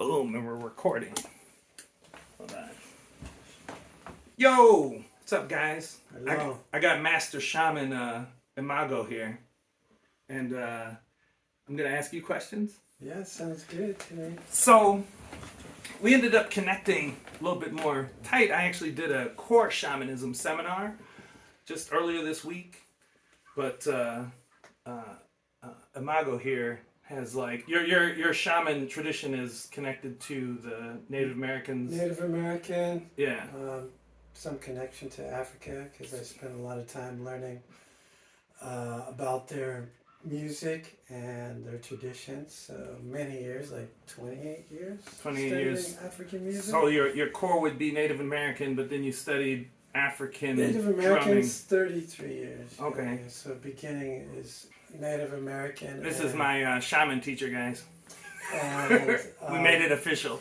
Boom, and we're recording. Hold on. Yo, what's up, guys? Hello. I got Master Shaman Imago here, and I'm gonna ask you questions. Yeah, sounds good today. So, we ended up connecting a little bit more tight. I actually did a core shamanism seminar just earlier this week, but Imago here has like your shaman tradition is connected to the Native Americans. Native American. Yeah. Some connection to Africa because I spent a lot of time learning about their music and their traditions. So many years, like 28 years. 28 studying years. African music. So your core would be Native American, but then you studied African Native Americans, 33 years. Okay. Yeah. So beginning is Native American. This is my shaman teacher, guys. And, We made it official.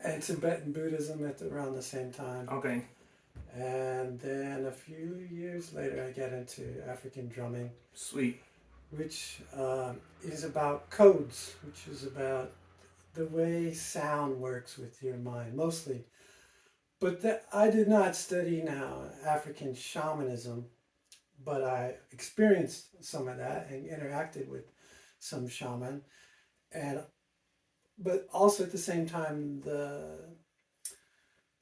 and Tibetan Buddhism at around the same time. Okay. And then a few years later, I got into African drumming. Sweet. Which is about codes, which is about the way sound works with your mind, mostly. But I did not study now African shamanism, but I experienced some of that and interacted with some shaman. But also at the same time, the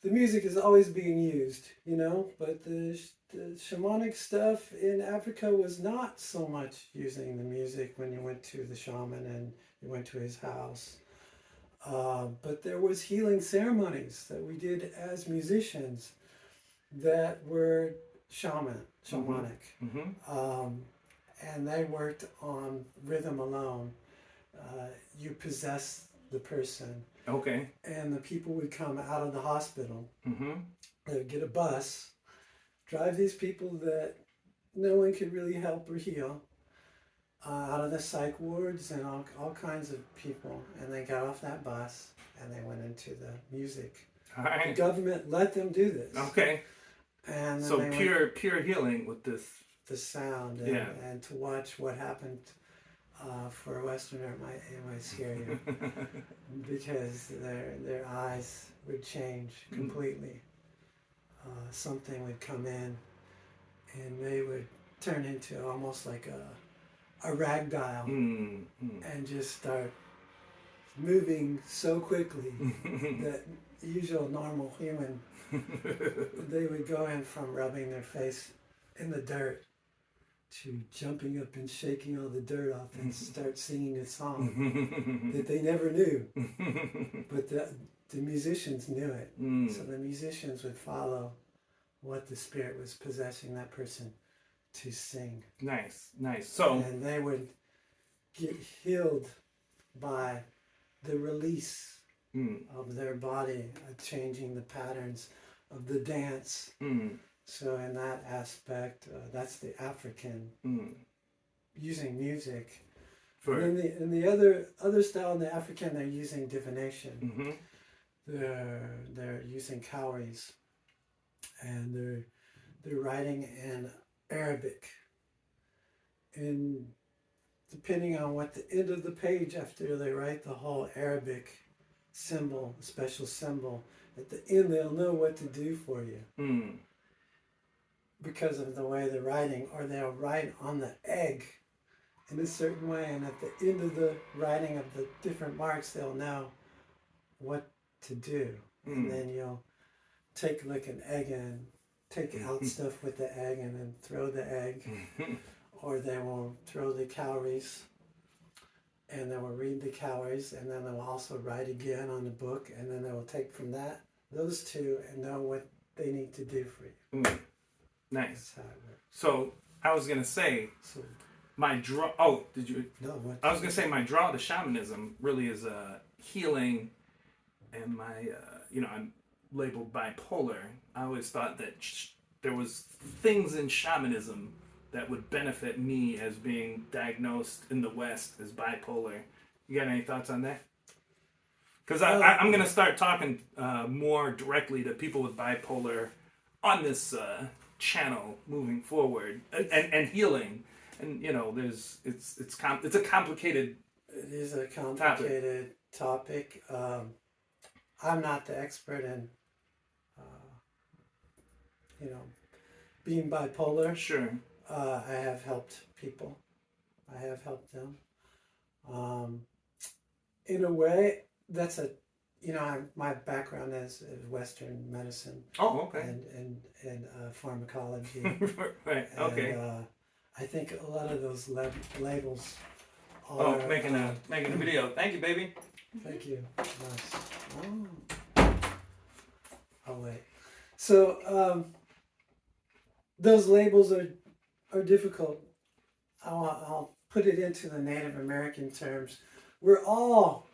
music is always being used, but the shamanic stuff in Africa was not so much using the music when you went to the shaman and you went to his house. But there was healing ceremonies that we did as musicians that were shamanic. Mm-hmm. And they worked on rhythm alone. You possess the person. Okay. And the people would come out of the hospital. Mm-hmm. They would get a bus, drive these people that no one could really help or heal out of the psych wards and all kinds of people. And they got off that bus and they went into the music. All right. The government let them do this. Okay. And so pure healing with this. The sound and to watch what happened. For a Westerner, it might scare you because their eyes would change completely. Something would come in, and they would turn into almost like a rag dial and just start moving so quickly that usual normal human, they would go in from rubbing their face in the dirt to jumping up and shaking all the dirt off and start singing a song that they never knew. But the musicians knew it. So the musicians would follow what the spirit was possessing that person to sing. Nice. So and they would get healed by the release of their body, changing the patterns of the dance. So in that aspect, that's the African using music. And in the other style in the African, they're using divination. They're using cowries, and they're writing in Arabic. And depending on what the end of the page after they write the whole Arabic symbol, special symbol, at the end they'll know what to do for you. Because of the way they're writing, or they'll write on the egg in a certain way, and at the end of the writing of the different marks, they'll know what to do. And then you'll take like an egg and take out stuff with the egg and then throw the egg, or they will throw the cowries, and they will read the cowries, and then they will also write again on the book, and then they will take from those two and know what they need to do for you. Nice. So I was gonna say my draw. Oh, did you? No. What? I was gonna say my draw to shamanism really is healing, and my I'm labeled bipolar. I always thought that there was things in shamanism that would benefit me as being diagnosed in the West as bipolar. You got any thoughts on that? Because I'm gonna start talking more directly to people with bipolar on this channel moving forward and healing, and it's a complicated It is a complicated topic. I'm not the expert in, you know, being bipolar. Sure. I have helped people. I have helped them. In a way, that's a, my background is Western medicine. Oh, okay. And pharmacology. Right. Okay. And I think a lot of those labels are. Oh, making a video. Thank you, baby. Thank you. Nice. Oh wait. So those labels are difficult. I'll put it into the Native American terms. We're all,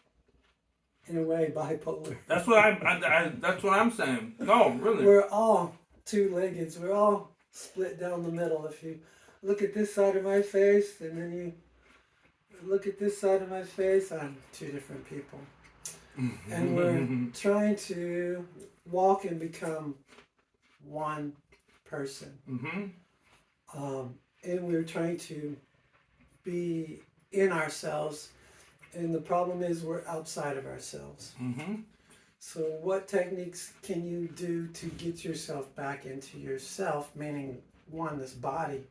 in a way, bipolar. That's what that's what I'm saying. No, really. We're all two-legged. We're all split down the middle. If you look at this side of my face, and then you look at this side of my face, I'm two different people. And we're trying to walk and become one person. And we're trying to be in ourselves. And the problem is we're outside of ourselves. So what techniques can you do to get yourself back into yourself, meaning one, this body,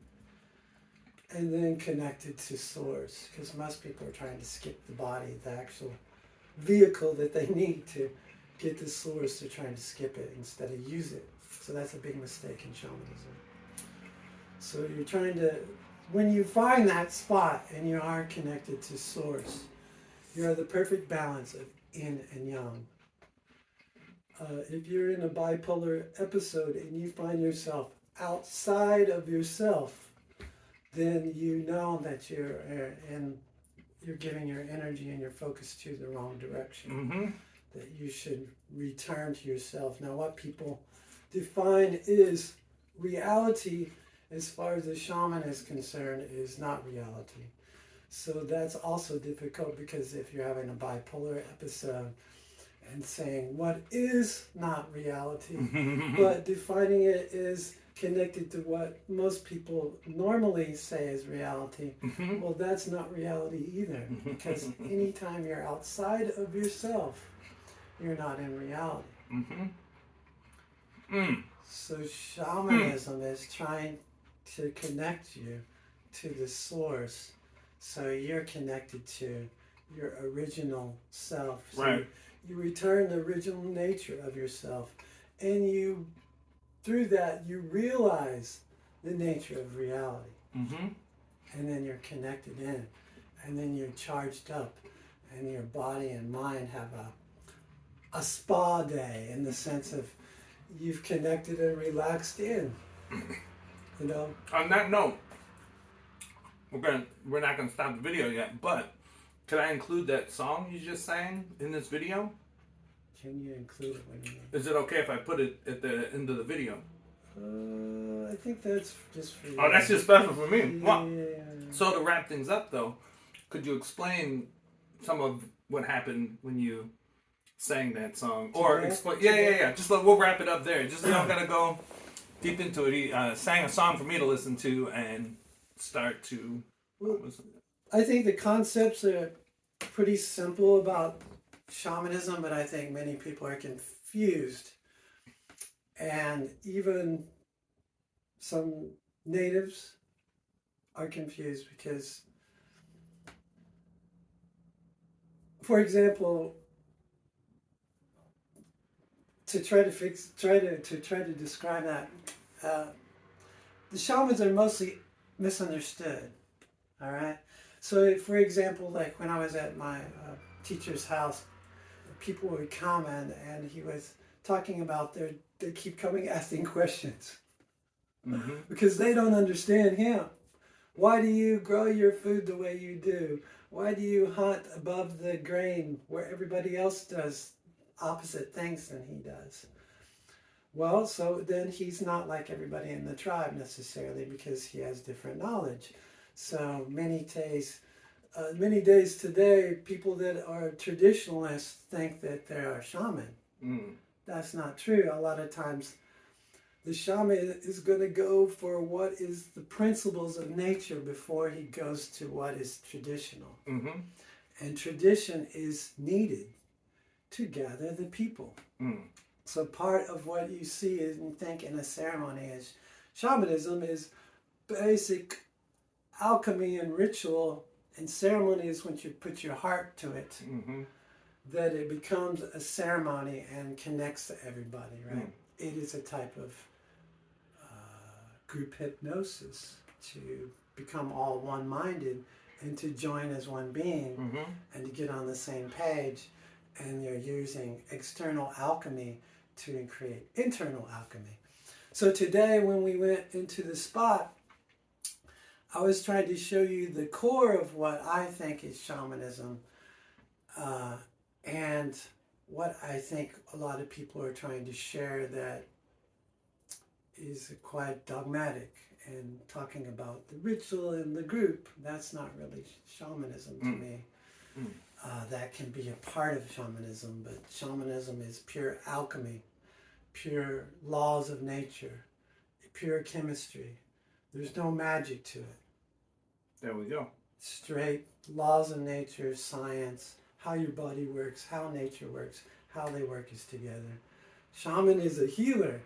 and then connected to source? Because most people are trying to skip the body, the actual vehicle that they need to get the source. They're trying to skip it instead of use it. So that's a big mistake in shamanism. So you're trying to, when you find that spot and you are connected to source, you're the perfect balance of yin and yang. If you're in a bipolar episode and you find yourself outside of yourself, then you know that you're giving your energy and your focus to the wrong direction. That you should return to yourself. Now, what people define is reality, as far as the shaman is concerned, is not reality. So that's also difficult, because if you're having a bipolar episode and saying what is not reality, but defining it is connected to what most people normally say is reality, well, that's not reality either, because anytime you're outside of yourself, you're not in reality. So shamanism is trying to connect you to the source, so you're connected to your original self. So right. You return the original nature of yourself, and through that you realize the nature of reality. And then you're connected in, and then you're charged up, and your body and mind have a spa day, in the sense of you've connected and relaxed in. You know. On that note, we're not gonna stop the video yet, but could I include that song you just sang in this video? Can you include it when you? Is it okay if I put it at the end of the video? I think that's just for you. Oh, that's just special for me. Yeah. So to wrap things up, though, could you explain some of what happened when you sang that song, or explain? Yeah. Just we'll wrap it up there. Just don't gotta go deep into it. He sang a song for me to listen to and start to. I think the concepts are pretty simple about shamanism, but I think many people are confused, and even some natives are confused because, for example, to try to describe that, the shamans are mostly misunderstood. All right. So, for example, like when I was at my teacher's house, people would come and he was talking about they keep coming asking questions because they don't understand him. Why do you grow your food the way you do? Why do you hunt above the grain where everybody else does opposite things than he does? Well, so then he's not like everybody in the tribe necessarily, because he has different knowledge. So many days today, people that are traditionalists think that they're a shaman. That's not true. A lot of times, the shaman is going to go for what is the principles of nature before he goes to what is traditional. And tradition is needed to gather the people. So part of what you see and think in a ceremony is shamanism is basic alchemy and ritual, and ceremony is when you put your heart to it, that it becomes a ceremony and connects to everybody, right? It is a type of group hypnosis to become all one-minded and to join as one being and to get on the same page. And you're using external alchemy to create internal alchemy. So today when we went into the spot, I was trying to show you the core of what I think is shamanism, and what I think a lot of people are trying to share that is quite dogmatic and talking about the ritual and the group. That's not really shamanism to me. That can be a part of shamanism, but shamanism is pure alchemy, pure laws of nature, pure chemistry. There's no magic to it. There we go. Straight laws of nature, science, how your body works, how nature works, how they work is together. Shaman is a healer.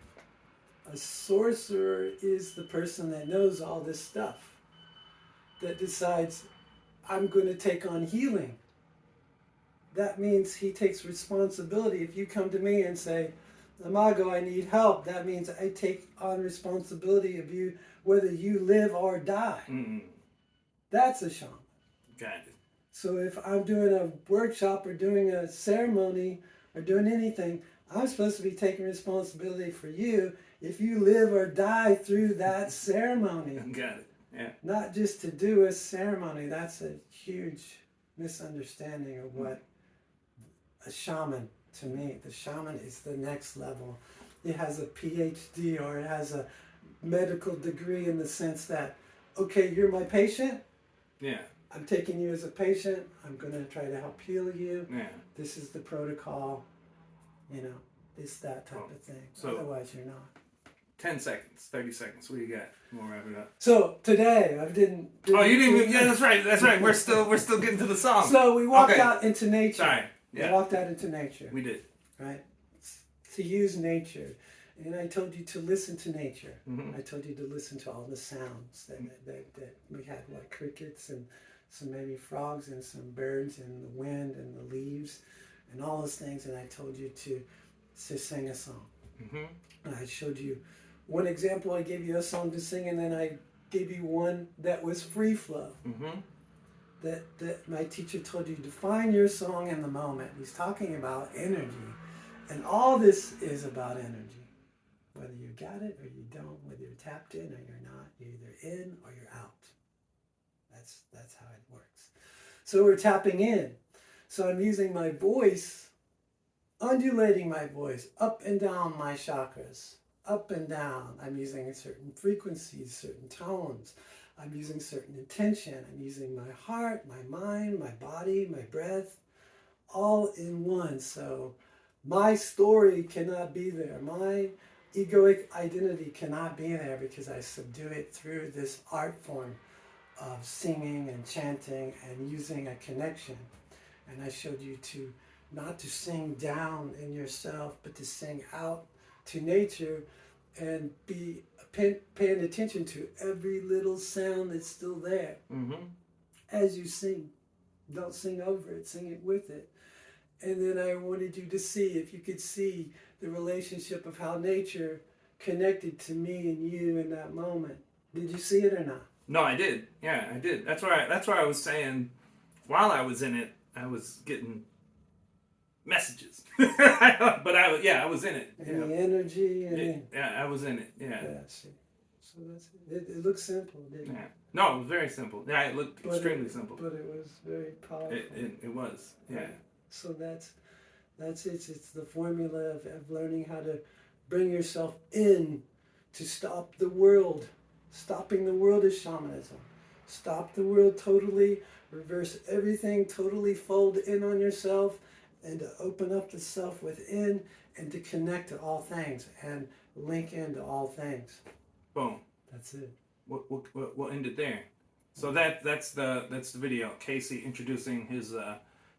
A sorcerer is the person that knows all this stuff, that decides, I'm going to take on healing. That means he takes responsibility. If you come to me and say, Imago, I need help, that means I take on responsibility of you, whether you live or die. That's a shaman. Got it. So if I'm doing a workshop or doing a ceremony or doing anything, I'm supposed to be taking responsibility for you if you live or die through that ceremony. Got it. Yeah. Not just to do a ceremony. That's a huge misunderstanding of what a shaman, to me, the shaman is the next level. It has a PhD or it has a medical degree in the sense that, okay, you're my patient. Yeah. I'm taking you as a patient. I'm going to try to help heal you. Yeah. This is the protocol. You know, it's that type of thing. So, otherwise, you're not. 10 seconds, 30 seconds. What do you got? We'll wrap it up. So today, I didn't oh, you didn't even. Yeah, that's right. That's right. We're still getting to the song. So we walked out into nature. Sorry. Yeah. We walked out into nature. We did. Right. To use nature. And I told you to listen to nature. I told you to listen to all the sounds that we had, like crickets and some maybe frogs and some birds and the wind and the leaves and all those things. And I told you to sing a song. And I showed you one example. I gave you a song to sing, and then I gave you one that was free flow. That my teacher told you to find your song in the moment. He's talking about energy. And all this is about energy. Whether you got it or you don't, whether you're tapped in or you're not, you're either in or you're out. That's how it works. So we're tapping in. So I'm using my voice, undulating my voice up and down my chakras, up and down. I'm using certain frequencies, certain tones. I'm using certain intention. I'm using my heart, my mind, my body, my breath, all in one. So my story cannot be there. My egoic identity cannot be there because I subdue it through this art form of singing and chanting and using a connection. And I showed you to not to sing down in yourself, but to sing out to nature and be paying attention to every little sound that's still there. As you sing. Don't sing over it, sing it with it. And then I wanted you to see, if you could see the relationship of how nature connected to me and you in that moment. Did you see it or not? No, I did. Yeah, I did. That's why I was saying, while I was in it, I was getting messages. But I was in it. And the energy. I was in it. Yeah. Yeah, see. So that's it. It looked simple, didn't it? No, it was very simple. Yeah, it looked extremely simple. But it was very powerful. It was. Yeah. So that's it. It's the formula of learning how to bring yourself in to stop the world. Stopping the world is shamanism. Stop the world totally, reverse everything, totally fold in on yourself, and to open up the self within and to connect to all things and link into all things. Boom. That's it. We'll end it there. So that's the video. Casey introducing his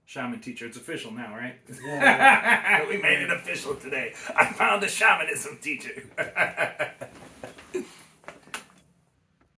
shaman teacher. It's official now, right? Yeah. We made it official today. I found a shamanism teacher.